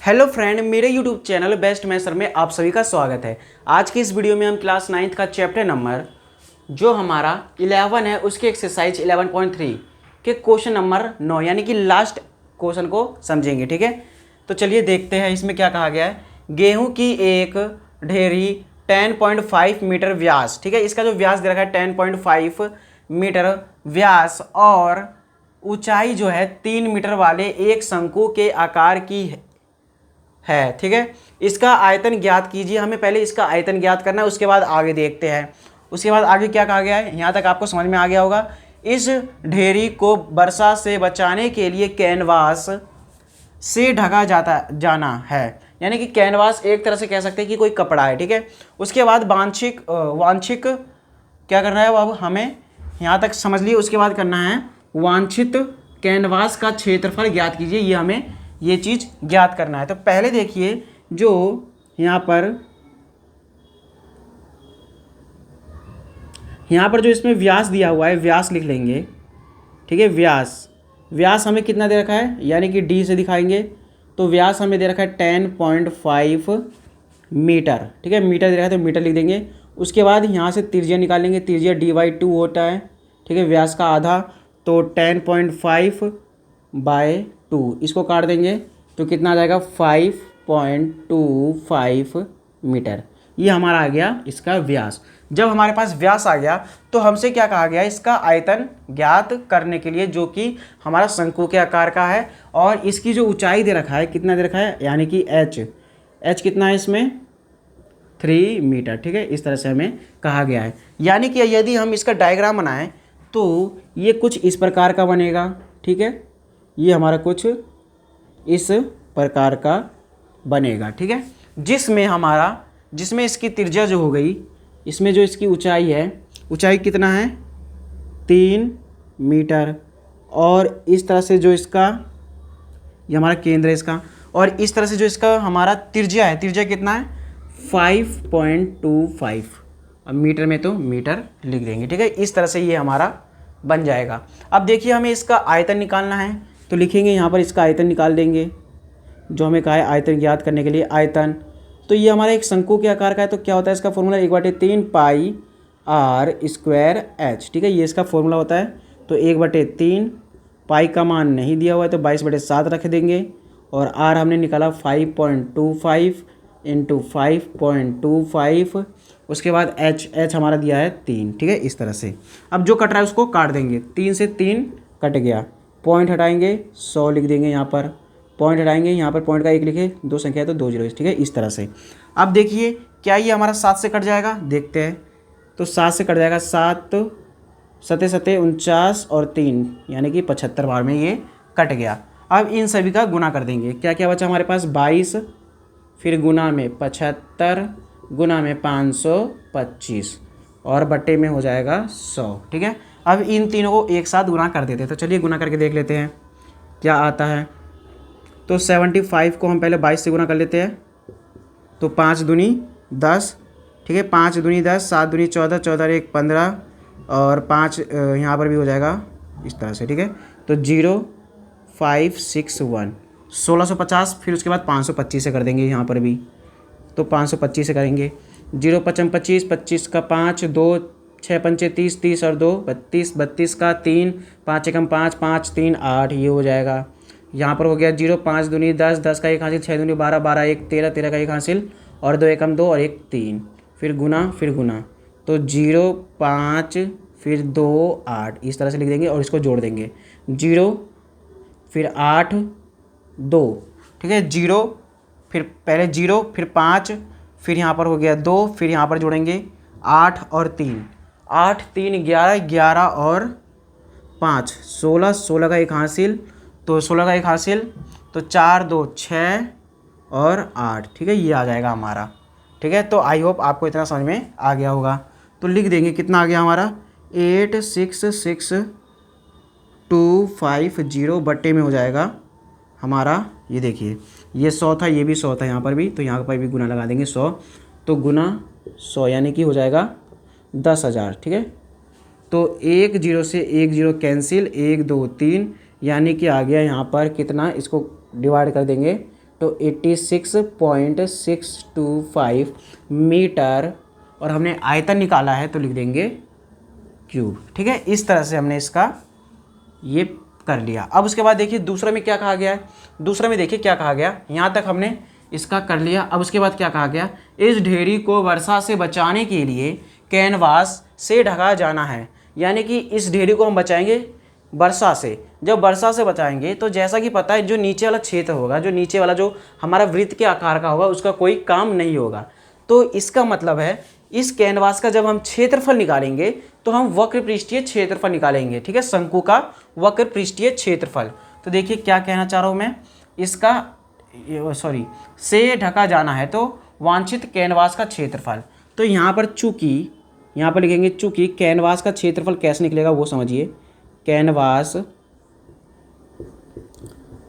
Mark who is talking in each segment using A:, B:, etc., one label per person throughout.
A: Hello friend, मेरे YouTube channel best मैथर में आप सभी का स्वागत है। आज की इस वीडियो में हम क्लास 9th का चैप्टर नंबर जो हमारा 11 है उसके एक्सरसाइज 11.3 के क्वेश्चन नंबर 9 यानी कि लास्ट क्वेश्चन को समझेंगे। ठीक है, तो चलिए देखते हैं इसमें क्या कहा गया है। गेहूं की एक ढेरी 10.5 मीटर व्यास, ठीक है, इसका जो व्यास दे रखा है 10.5 मीटर व्यास और ऊंचाई जो है 3 मीटर वाले एक शंकु के आकार की है। ठीक है, इसका आयतन ज्ञात कीजिए। हमें पहले इसका आयतन ज्ञात करना है, उसके बाद आगे देखते हैं। उसके बाद आगे क्या कहा गया है, यहाँ तक आपको समझ में आ गया होगा। इस ढेरी को वर्षा से बचाने के लिए कैनवास से ढका जाना है, यानी कि कैनवास एक तरह से कह सकते हैं कि कोई कपड़ा है। ठीक है, उसके बाद वांछित क्या करना है, अब हमें यहाँ तक समझ लिए। उसके बाद करना है वांछित कैनवास का क्षेत्रफल ज्ञात कीजिए, ये हमें ये चीज़ ज्ञात करना है। तो पहले देखिए जो यहाँ पर जो इसमें व्यास दिया हुआ है, व्यास लिख लेंगे। ठीक है, व्यास हमें कितना दे रखा है, यानी कि डी से दिखाएंगे। तो व्यास हमें दे रखा है 10.5 मीटर। ठीक है, मीटर दे रखा है तो मीटर लिख देंगे। उसके बाद यहाँ से त्रिज्या निकाल लेंगे, त्रिज्या d/2 होता है। ठीक है, व्यास का आधा, तो 10.5/2 इसको काट देंगे तो कितना आ जाएगा 5.25 मीटर। ये हमारा आ गया इसका व्यास। जब हमारे पास व्यास आ गया तो हमसे क्या कहा गया, इसका आयतन ज्ञात करने के लिए, जो कि हमारा शंकु के आकार का है और इसकी जो ऊंचाई दे रखा है, कितना दे रखा है, यानी कि एच कितना है इसमें 3 मीटर। ठीक है, इस तरह से हमें कहा गया है। यानी कि यदि हम इसका डायग्राम बनाएं तो ये कुछ इस प्रकार का बनेगा। ठीक है, ये हमारा कुछ इस प्रकार का बनेगा। ठीक है, जिसमें इसकी त्रिज्या जो हो गई, इसमें जो इसकी ऊंचाई है, ऊंचाई कितना है 3 मीटर, और इस तरह से जो इसका, ये हमारा केंद्र है इसका, और इस तरह से जो इसका हमारा त्रिज्या है, त्रिज्या कितना है 5.25। अब मीटर में तो मीटर लिख देंगे। ठीक है, इस तरह से ये हमारा बन जाएगा। अब देखिए हमें इसका आयतन निकालना है, तो लिखेंगे यहाँ पर इसका आयतन निकाल देंगे, जो हमें कहा है आयतन ज्ञात करने के लिए आयतन। तो ये हमारा एक शंकु के आकार का है, तो क्या होता है इसका formula 1/3 pi r square h. ठीक है, ये इसका फॉर्मूला होता है। तो 1/3 पाई का मान नहीं दिया हुआ है तो 22/7 रख देंगे, और आर हमने निकाला 5.25 इंटू 5.25। उसके बाद एच हमारा दिया है 3। ठीक है, इस तरह से अब जो कट रहा है उसको काट देंगे, 3 से 3 कट गया, पॉइंट हटाएंगे 100 लिख देंगे। यहाँ पर पॉइंट हटाएंगे, यहाँ पर पॉइंट का 1 लिखे, 2 संख्या है तो 2 जीरो। ठीक है, इस तरह से। अब देखिए क्या ये हमारा 7 से कट जाएगा, देखते हैं। तो 7 से कट जाएगा, 7 सते 49 और 3 यानी कि 75 बार में ये कट गया। अब इन सभी का गुना कर देंगे। क्या क्या बचा हमारे पास 22, फिर गुना में 75, गुना में 525 और बट्टे में हो जाएगा 100। ठीक है, अब इन तीनों को एक साथ गुना कर देते हैं। तो चलिए गुना करके देख लेते हैं क्या आता है। तो 75 को हम पहले 22 से गुना कर लेते हैं, तो 5 दूनी 10। ठीक है, 5 दूनी 10, 7 दूनी 14, 14 1 15 और 5 यहाँ पर भी हो जाएगा इस तरह से। ठीक है, तो 0561 1650, फिर उसके बाद 525 से कर देंगे यहाँ पर भी, तो 525 से करेंगे। 0 5 25, 25 का 5, 2 6 पंचे 30, 30 और 2 32, 32 का 3, 5 एकम 5, 5 3 8, ये हो जाएगा। यहाँ पर हो गया 0 5 दूनी 10, 10 का 1 हासिल, 6 दूनी 12, 12 1 13, 13 का 1 हासिल और 2 एकम 2 और 1 3, फिर गुना, तो 0 5 फिर 2 8 इस तरह से लिख देंगे और इसको जोड़ देंगे। 0 फिर 8 2। ठीक है, 0 फिर पहले 0 फिर 5, फिर यहाँ पर हो गया 2, फिर यहाँ पर जोड़ेंगे 8 और 3, 8 3 11, 11 और 5 16, 16 का 1 हासिल, तो 16 का 1 हासिल, तो 4 2 6 और 8। ठीक है, ये आ जाएगा हमारा। ठीक है, तो आई होप आपको इतना समझ में आ गया होगा। तो लिख देंगे कितना आ गया हमारा 866.250 बट्टे में हो जाएगा हमारा, ये देखिए ये 100 था, ये भी 100 था यहाँ पर भी, तो यहाँ पर भी गुना लगा देंगे 100, तो गुना 100 यानी कि हो जाएगा 10,000। ठीक है, तो 1 0 से 1 0 कैंसिल, 1 2 3 यानी कि आ गया यहाँ पर कितना, इसको डिवाइड कर देंगे तो 86.625 मीटर, और हमने आयतन निकाला है तो लिख देंगे क्यूब। ठीक है, इस तरह से हमने इसका ये कर लिया। अब उसके बाद देखिए दूसरे में क्या कहा गया है, दूसरे में देखिए क्या कहा गया, यहाँ तक हमने इसका कर लिया। अब उसके बाद क्या कहा गया, इस ढेरी को वर्षा से बचाने के लिए कैनवास से ढका जाना है। यानी कि इस ढेरी को हम बचाएंगे वर्षा से। जब वर्षा से बचाएंगे तो जैसा कि पता है जो नीचे वाला क्षेत्र होगा, जो नीचे वाला जो हमारा वृत्त के आकार का होगा, उसका कोई काम नहीं होगा। तो इसका मतलब है इस कैनवास का जब हम क्षेत्रफल निकालेंगे तो हम वक्र पृष्ठीय क्षेत्रफल निकालेंगे। ठीक है, शंकु का वक्र पृष्ठीय क्षेत्रफल। तो देखिए क्या कहना चाह रहा हूँ मैं, इसका से ढका जाना है तो वांछित कैनवास का क्षेत्रफल। तो यहाँ पर चूंकि, यहाँ पर लिखेंगे चूंकि कैनवास का क्षेत्रफल कैसे निकलेगा वो समझिए, कैनवास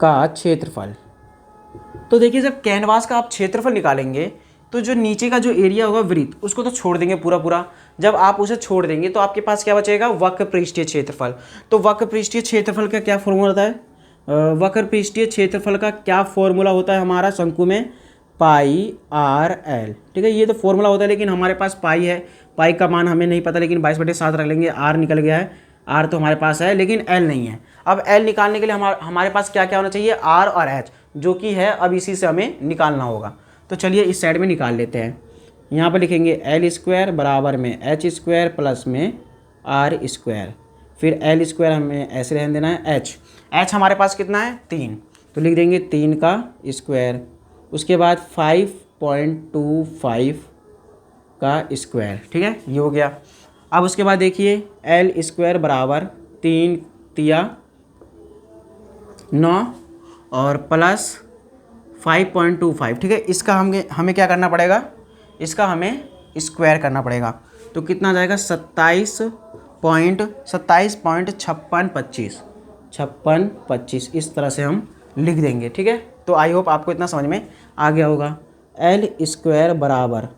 A: का क्षेत्रफल। तो देखिए जब कैनवास का आप क्षेत्रफल निकालेंगे तो जो नीचे का जो एरिया होगा वृत्त, उसको तो छोड़ देंगे पूरा पूरा। जब आप उसे छोड़ देंगे तो आपके पास क्या बचेगा, वक्र पृष्ठीय क्षेत्रफल। तो वक्र पृष्ठीय क्षेत्रफल का क्या फॉर्मूला होता है, वक्र पृष्ठीय क्षेत्रफल का क्या फॉर्मूला होता है हमारा शंकु में, पाई आर एल। ठीक है, ये तो फॉर्मूला होता है, लेकिन हमारे पास पाई है, पाई का मान हमें नहीं पता, लेकिन 22/7 रख लेंगे। आर निकल गया है, आर तो हमारे पास है लेकिन एल नहीं है। अब एल निकालने के लिए हमारे पास क्या क्या होना चाहिए, आर और एच, जो कि है। अब इसी से हमें निकालना होगा। तो चलिए इस साइड में निकाल लेते हैं। यहाँ पर लिखेंगे एल स्क्वायर बराबर में एच स्क्वायर प्लस में आर स्क्वायर, फिर एल स्क्वायर हमें ऐसे रहने देना है। एच हमारे पास कितना है, 3, तो लिख देंगे 3 का स्क्वायर। उसके बाद 5.25 का स्क्वायर। ठीक है, ये हो गया। अब उसके बाद देखिए एल स्क्वायर बराबर 3 तिया 9 और प्लस 5.25। ठीक है, इसका हमें क्या करना पड़ेगा, इसका हमें स्क्वायर करना पड़ेगा। तो कितना आ जाएगा, 27.5625 इस तरह से हम लिख देंगे। ठीक है, तो आई होप आपको इतना समझ में आ गया होगा। एल स्क्वायर बराबर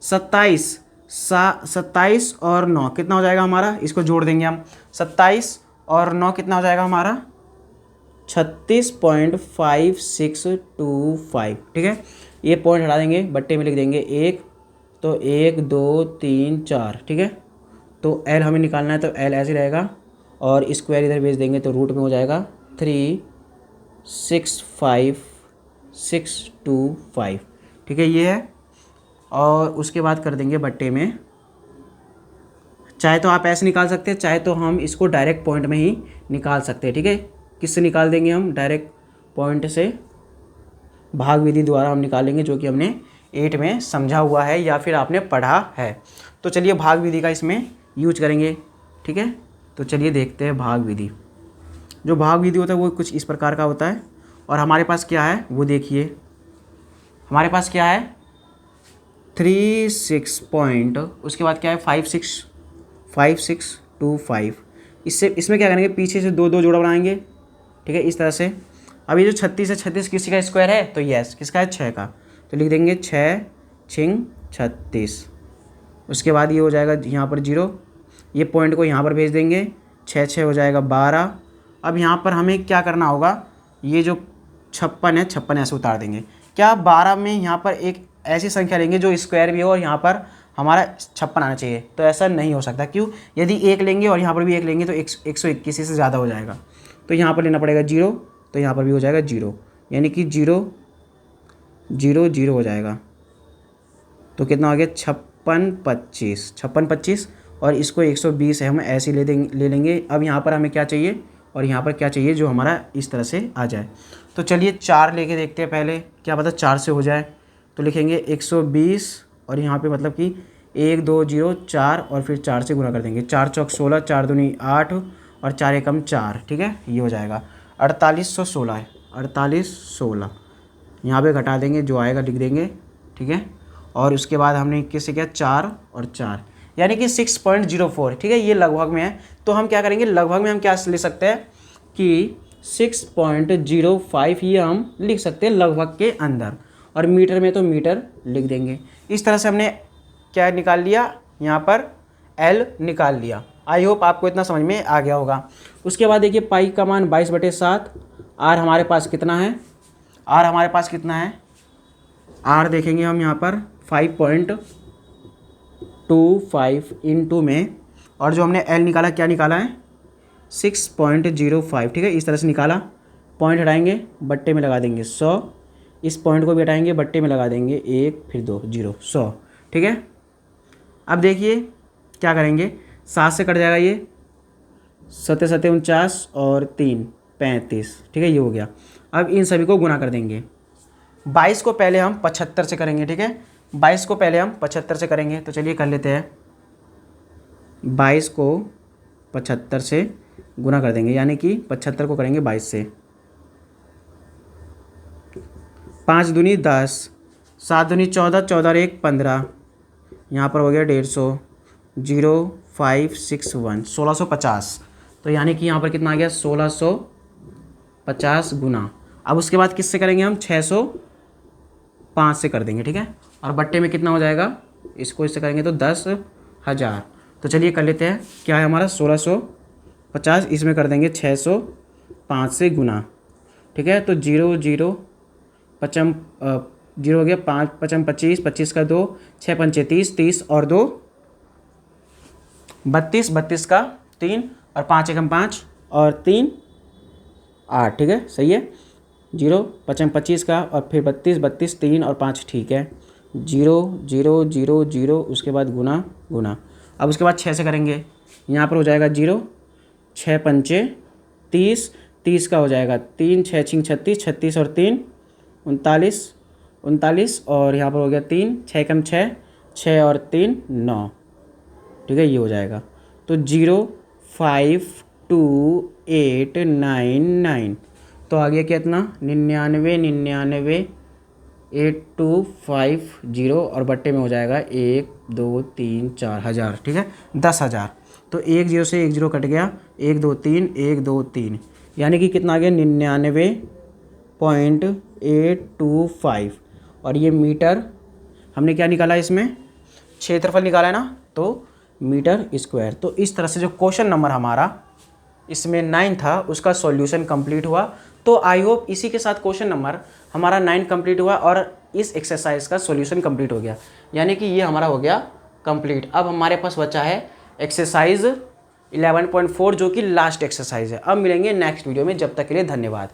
A: 27 और 9 कितना हो जाएगा हमारा, इसको जोड़ देंगे हम। 27 और 9 कितना हो जाएगा हमारा, 36.5625। ठीक है, ये पॉइंट हटा देंगे, बट्टे में लिख देंगे 1, तो 1 2 3 4। ठीक है, तो एल हमें निकालना है तो एल ऐसे रहेगा, और स्क्वायर इधर भेज देंगे तो रूट में हो जाएगा 365625। ठीक है, ये है। और उसके बाद कर देंगे बट्टे में, चाहे तो आप ऐसे निकाल सकते हैं, चाहे तो हम इसको डायरेक्ट पॉइंट में ही निकाल सकते हैं। ठीक है, किससे निकाल देंगे हम, डायरेक्ट पॉइंट से, भाग विधि द्वारा हम निकालेंगे, जो कि हमने 8 में समझा हुआ है या फिर आपने पढ़ा है। तो चलिए भाग विधि का इसमें यूज करेंगे। ठीक है, तो चलिए देखते हैं भाग विधि। जो भाग विधि होता है वो कुछ इस प्रकार का होता है, और हमारे पास क्या है वो देखिए, हमारे पास क्या है 36 पॉइंट, उसके बाद क्या है 5625। इसमें क्या करेंगे, पीछे से 2 2 जोड़ा बनाएंगे। ठीक है, इस तरह से। अब ये जो 36 है, 36 किसी का स्क्वायर है, तो यस किसका है, 6 का, तो लिख देंगे 6 छिंग 36। उसके बाद ये हो जाएगा यहाँ पर 0, ये पॉइंट को यहाँ पर भेज देंगे, 6 6 हो जाएगा 12। अब यहाँ पर हमें क्या करना होगा, ये जो 56 है, 56 ऐसे उतार देंगे। क्या 12 में यहाँ पर एक ऐसी संख्या लेंगे जो स्क्वायर भी हो और यहाँ पर हमारा 56 आना चाहिए, तो ऐसा नहीं हो सकता। क्यों, यदि 1 लेंगे और यहाँ पर भी 1 लेंगे तो 121 से ज़्यादा हो जाएगा। तो यहाँ पर लेना पड़ेगा 0, तो यहाँ पर भी हो जाएगा 0, यानी कि 0 0 0 हो जाएगा। तो कितना हो गया, 56 और इसको 120 है, हम ऐसे ले लेंगे। अब यहाँ पर हमें क्या चाहिए और यहाँ पर क्या चाहिए, जो हमारा इस तरह से आ जाए। तो चलिए 4 लेके देखते हैं पहले, क्या पता 4 से हो जाए। तो लिखेंगे 120 और यहाँ पे मतलब कि 1 2 0 4 और फिर 4 से गुणा कर देंगे। 4 चौक 16, 4 दूनी 8 और 4 एकम 4। ठीक है, ये हो जाएगा 4816 है, 4816 यहाँ पे घटा देंगे, जो आएगा लिख देंगे। ठीक है, और उसके बाद हमने किससे किया, 4 और 4, यानी कि 6.04। ठीक है, ये लगभग में है, तो हम क्या करेंगे, लगभग में हम क्या ले सकते हैं कि 6.05 ये हम लिख सकते हैं लगभग के अंदर, और मीटर में तो मीटर लिख देंगे। इस तरह से हमने क्या निकाल लिया, यहाँ पर एल निकाल लिया। आई होप आपको इतना समझ में आ गया होगा। उसके बाद देखिए पाई का मान 22/7, आर हमारे पास कितना है, आर हमारे पास कितना है, आर देखेंगे हम यहाँ पर 5.25 इंटू में, और जो हमने एल निकाला क्या निकाला है 6.05, ठीक है। इस तरह से निकाला, पॉइंट हटाएंगे बट्टे में लगा देंगे 100, इस पॉइंट को भी हटाएंगे बट्टे में लगा देंगे 1 फिर 2 0 100, ठीक है। अब देखिए क्या करेंगे, 7 से कट जाएगा ये, 7 7 49 और 3 35, ठीक है, ये हो गया। अब इन सभी को गुना कर देंगे। 22 को पहले हम 75 से करेंगे, ठीक है, 22 को पहले हम 75 से करेंगे, तो चलिए कर लेते हैं। 22 को 75 से गुना कर देंगे, यानी कि 75 को करेंगे 22 से, 5 दूनी 10, 7 दूनी 14, 14 और 1 15, यहाँ पर हो गया 150, 0561 1650, तो यानी कि यहाँ पर कितना आ गया 1650 गुना। अब उसके बाद किससे करेंगे हम 605 से कर देंगे, ठीक है, और बट्टे में कितना हो जाएगा, इसको इससे करेंगे तो 10,000। तो चलिए कर लेते हैं, क्या है हमारा 1650, इसमें कर देंगे 605 से गुना, ठीक है। तो 0 0 पचम 0 हो गया, 5 पचम 25, 25 का 2, 6 पंचे 30, 30 और 2 32, 32 का 3 और 5 एकम 5 और 3 8, ठीक है, सही है। 0 पचम 25 का और फिर 32, 32 3 और 5, ठीक है। 0 0 0 0, उसके बाद गुना गुना। अब उसके बाद 6 से करेंगे, यहाँ पर हो जाएगा 0, 6 पंचे 30, 30 का हो जाएगा 3, 6 छिंग 36, 36 और 3 39, 39 और यहाँ पर हो गया 3, 6 कम 6, 6 और 3 9, ठीक है, ये हो जाएगा। तो 05289, तो आ गया कितना 99 99 8250 और बट्टे में हो जाएगा 1 2 3 4 हज़ार, ठीक है, 10,000। तो 1 0 से 1 0 कट गया, 1 2 3 1 2 3, यानी कि कितना आ गया 99.825। और ये मीटर हमने क्या निकाला, इसमें क्षेत्रफल निकाला है ना, तो मीटर स्क्वायर। तो इस तरह से जो क्वेश्चन नंबर हमारा इसमें 9 था उसका सॉल्यूशन कंप्लीट हुआ। तो आई होप इसी के साथ क्वेश्चन नंबर हमारा 9 कंप्लीट हुआ और इस एक्सरसाइज का सॉल्यूशन कंप्लीट हो गया, यानी कि ये हमारा हो गया कंप्लीट। अब हमारे पास बचा है एक्सरसाइज 11.4 जो कि लास्ट एक्सरसाइज है। अब मिलेंगे नेक्स्ट वीडियो में, जब तक के लिए धन्यवाद।